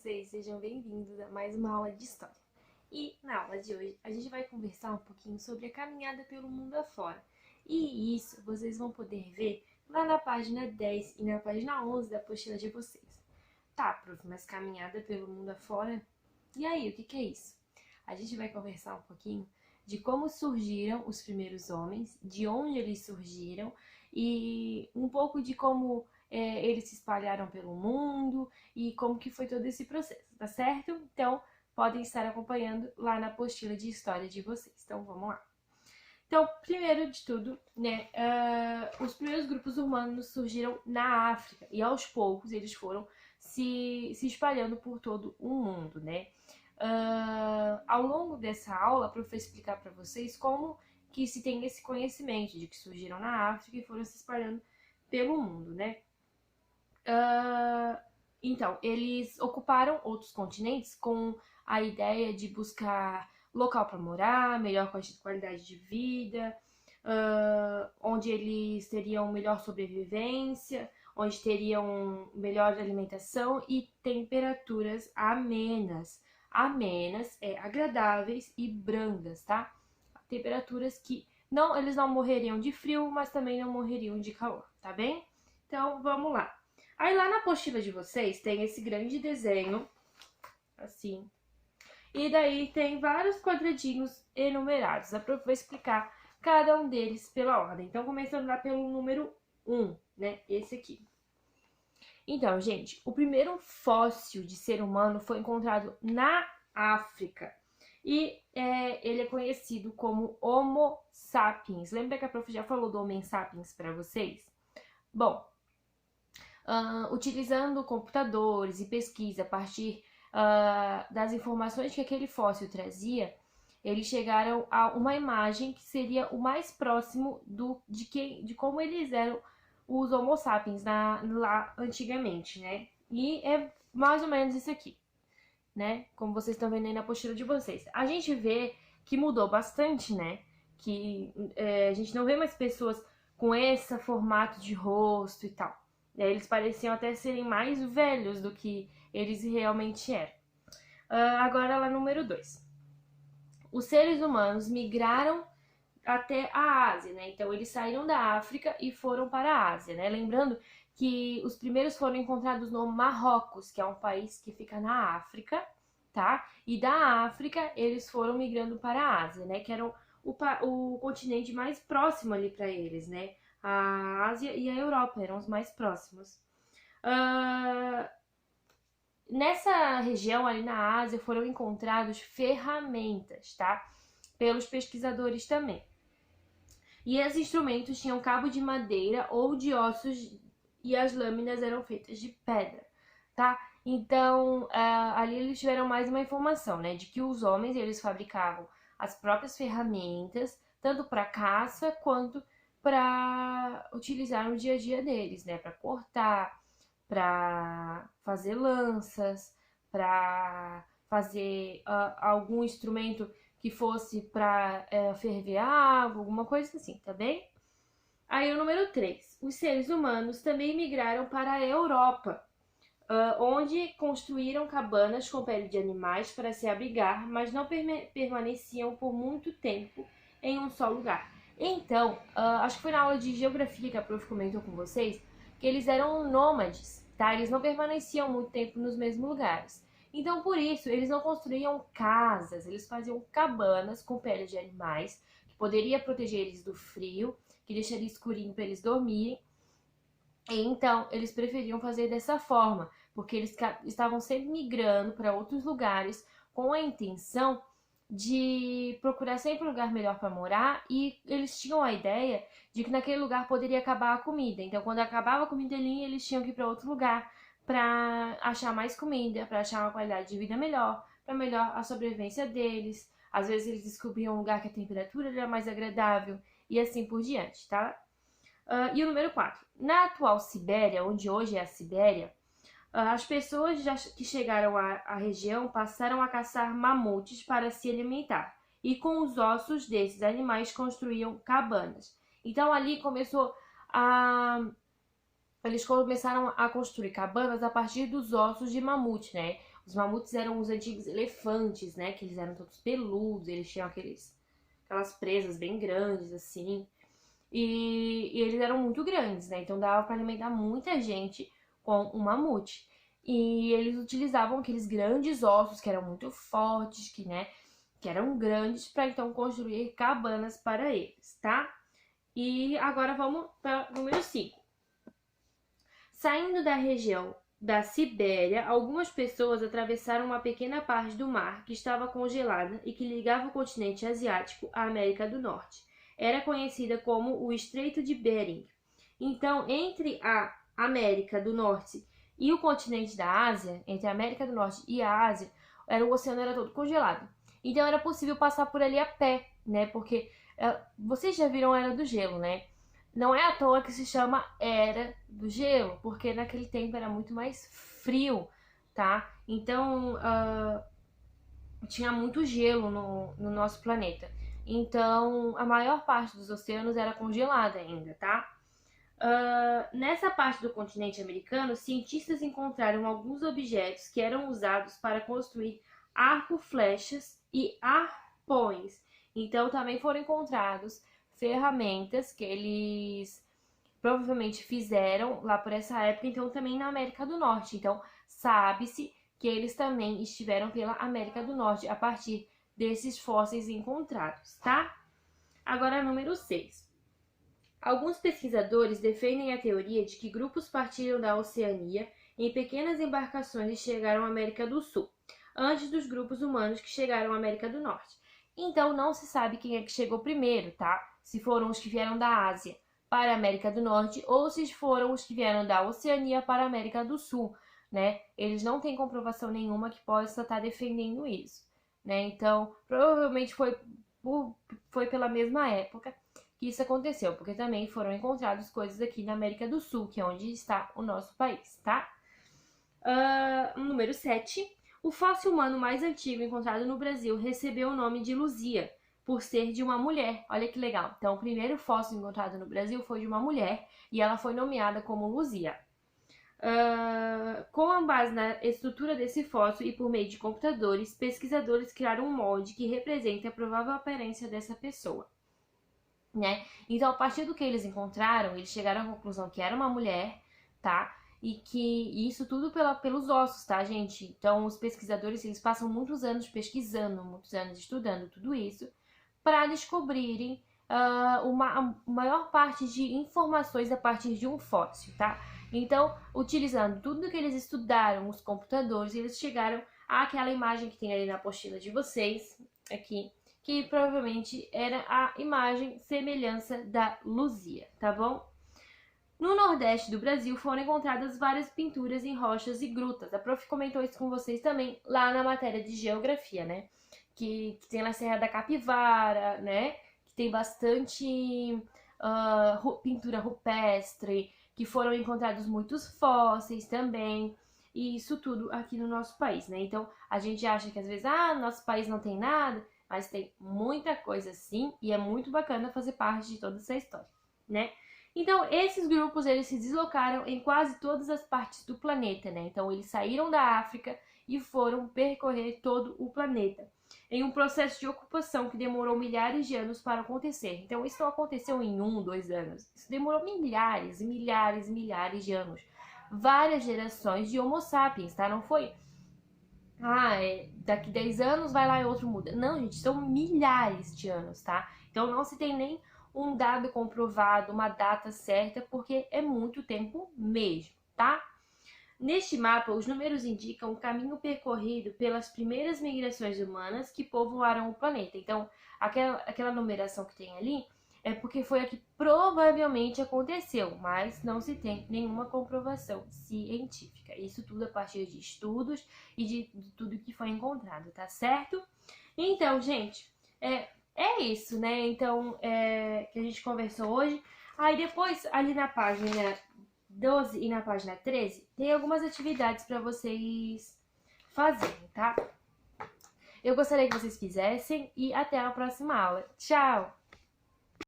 vocês? Sejam bem-vindos a mais uma aula de história. E na aula de hoje a gente vai conversar um pouquinho sobre a caminhada pelo mundo afora. E isso vocês vão poder ver lá na página 10 e na página 11 da apostila de vocês. Tá, prof, mas caminhada pelo mundo afora? E aí, o que é isso? A gente vai conversar um pouquinho de como surgiram os primeiros homens, de onde eles surgiram e um pouco de como eles se espalharam pelo mundo e como que foi todo esse processo, tá certo? Então, podem estar acompanhando lá na apostila de história de vocês. Então, vamos lá. Então, primeiro de tudo, né, os primeiros grupos humanos surgiram na África e aos poucos eles foram se espalhando por todo o mundo, né? Ao longo dessa aula, a prof vai explicar para vocês como que se tem esse conhecimento de que surgiram na África e foram se espalhando pelo mundo, né? Então, eles ocuparam outros continentes com a ideia de buscar local para morar, melhor qualidade de vida, onde eles teriam melhor sobrevivência, onde teriam melhor alimentação e temperaturas amenas, agradáveis e brandas, tá? Temperaturas que eles não morreriam de frio, mas também não morreriam de calor, tá bem? Então, vamos lá. Aí lá na apostila de vocês tem esse grande desenho, assim, e daí tem vários quadradinhos enumerados. A prof vai explicar cada um deles pela ordem. Então, começando lá pelo número 1, né? Esse aqui. Então, gente, o primeiro fóssil de ser humano foi encontrado na África. E ele é conhecido como Homo sapiens. Lembra que a prof já falou do Homo sapiens para vocês? Bom, utilizando computadores e pesquisa a partir das informações que aquele fóssil trazia, eles chegaram a uma imagem que seria o mais próximo de como eles eram os Homo sapiens lá antigamente, né? E é mais ou menos isso aqui, né? Como vocês estão vendo aí na apostila de vocês. A gente vê que mudou bastante, né? Que a gente não vê mais pessoas com esse formato de rosto e tal. Eles pareciam até serem mais velhos do que eles realmente eram. Agora lá número 2. Os seres humanos migraram até a Ásia, né? Então eles saíram da África e foram para a Ásia, né? Lembrando que os primeiros foram encontrados no Marrocos, que é um país que fica na África, tá? E da África eles foram migrando para a Ásia, né? Que era o continente mais próximo ali para eles, né? A Ásia e a Europa eram os mais próximos. Nessa região ali na Ásia foram encontrados ferramentas, tá? Pelos pesquisadores também. E esses instrumentos tinham cabo de madeira ou de ossos e as lâminas eram feitas de pedra, tá? Então, ali eles tiveram mais uma informação, né? De que os homens, eles fabricavam as próprias ferramentas, tanto para caça quanto para utilizar no dia a dia deles, né? Para cortar, para fazer lanças, para fazer algum instrumento que fosse para ferver água, alguma coisa assim, tá bem? Aí o número 3. Os seres humanos também migraram para a Europa, onde construíram cabanas com pele de animais para se abrigar, mas não permaneciam por muito tempo em um só lugar. Então, acho que foi na aula de geografia que a prof comentou com vocês, que eles eram nômades, tá? Eles não permaneciam muito tempo nos mesmos lugares. Então, por isso, eles não construíam casas, eles faziam cabanas com pele de animais, que poderia proteger eles do frio, que deixaria escurinho para eles dormirem. E então, eles preferiam fazer dessa forma, porque eles estavam sempre migrando para outros lugares com a intenção de procurar sempre um lugar melhor para morar, e eles tinham a ideia de que naquele lugar poderia acabar a comida. Então, quando acabava a comida ali, eles tinham que ir para outro lugar para achar mais comida, para achar uma qualidade de vida melhor, para melhor a sobrevivência deles. Às vezes eles descobriam um lugar que a temperatura era mais agradável e assim por diante, tá? E o número 4. Na atual Sibéria, onde hoje é a Sibéria, as pessoas que chegaram à região passaram a caçar mamutes para se alimentar. E com os ossos desses animais construíam cabanas. Então ali eles começaram a construir cabanas a partir dos ossos de mamute, né? Os mamutes eram os antigos elefantes, né? Que eles eram todos peludos, eles tinham aquelas presas bem grandes, assim. E eles eram muito grandes, né? Então dava para alimentar muita gente com um mamute. E eles utilizavam aqueles grandes ossos que eram muito fortes, que eram grandes, para então construir cabanas para eles, tá? E agora vamos para o número 5. Saindo da região da Sibéria, algumas pessoas atravessaram uma pequena parte do mar que estava congelada e que ligava o continente asiático à América do Norte. Era conhecida como o Estreito de Bering. Então, entre a América do Norte e o continente da Ásia, entre a América do Norte e a Ásia, o oceano era todo congelado. Então, era possível passar por ali a pé, né? Porque vocês já viram a Era do Gelo, né? Não é à toa que se chama Era do Gelo, porque naquele tempo era muito mais frio, tá? Então, tinha muito gelo no nosso planeta. Então, a maior parte dos oceanos era congelada ainda, tá? Nessa parte do continente americano, cientistas encontraram alguns objetos que eram usados para construir arco-flechas e arpões. Então, também foram encontrados ferramentas que eles provavelmente fizeram lá por essa época, então também na América do Norte. Então, sabe-se que eles também estiveram pela América do Norte a partir desses fósseis encontrados, tá? Agora, número 6. Alguns pesquisadores defendem a teoria de que grupos partiram da Oceania em pequenas embarcações e chegaram à América do Sul, antes dos grupos humanos que chegaram à América do Norte. Então, não se sabe quem é que chegou primeiro, tá? Se foram os que vieram da Ásia para a América do Norte ou se foram os que vieram da Oceania para a América do Sul, né? Eles não têm comprovação nenhuma que possa estar defendendo isso, né? Então, provavelmente foi pela mesma época que isso aconteceu, porque também foram encontradas coisas aqui na América do Sul, que é onde está o nosso país, tá? Número 7. O fóssil humano mais antigo encontrado no Brasil recebeu o nome de Luzia, por ser de uma mulher. Olha que legal. Então, o primeiro fóssil encontrado no Brasil foi de uma mulher e ela foi nomeada como Luzia. Com base na estrutura desse fóssil e por meio de computadores, pesquisadores criaram um molde que representa a provável aparência dessa pessoa, né? Então, a partir do que eles encontraram, eles chegaram à conclusão que era uma mulher, tá? E que isso tudo pelos ossos, tá, gente? Então, os pesquisadores, eles passam muitos anos pesquisando, muitos anos estudando tudo isso, para descobrirem a maior parte de informações a partir de um fóssil, tá? Então, utilizando tudo que eles estudaram, os computadores, eles chegaram àquela imagem que tem ali na apostila de vocês, aqui, que provavelmente era a imagem semelhança da Luzia, tá bom? No Nordeste do Brasil foram encontradas várias pinturas em rochas e grutas. A prof comentou isso com vocês também lá na matéria de geografia, né? Que tem na Serra da Capivara, né? Que tem bastante pintura rupestre, que foram encontrados muitos fósseis também. E isso tudo aqui no nosso país, né? Então, a gente acha que às vezes, no nosso país não tem nada, mas tem muita coisa sim, e é muito bacana fazer parte de toda essa história, né? Então, esses grupos, eles se deslocaram em quase todas as partes do planeta, né? Então, eles saíram da África e foram percorrer todo o planeta, em um processo de ocupação que demorou milhares de anos para acontecer. Então, isso não aconteceu em 1, 2 anos. Isso demorou milhares e milhares e milhares de anos. Várias gerações de Homo sapiens, tá? Não foi... daqui 10 anos vai lá e outro muda. Não, gente, são milhares de anos, tá? Então, não se tem nem um dado comprovado, uma data certa, porque é muito tempo mesmo, tá? Neste mapa, os números indicam o caminho percorrido pelas primeiras migrações humanas que povoaram o planeta. Então, aquela numeração que tem ali é porque foi a que provavelmente aconteceu, mas não se tem nenhuma comprovação científica. Isso tudo a partir de estudos e de tudo que foi encontrado, tá certo? Então, gente, é isso, né? Então, que a gente conversou hoje. Aí depois, ali na página 12 e na página 13, tem algumas atividades para vocês fazerem, tá? Eu gostaria que vocês fizessem e até a próxima aula. Tchau!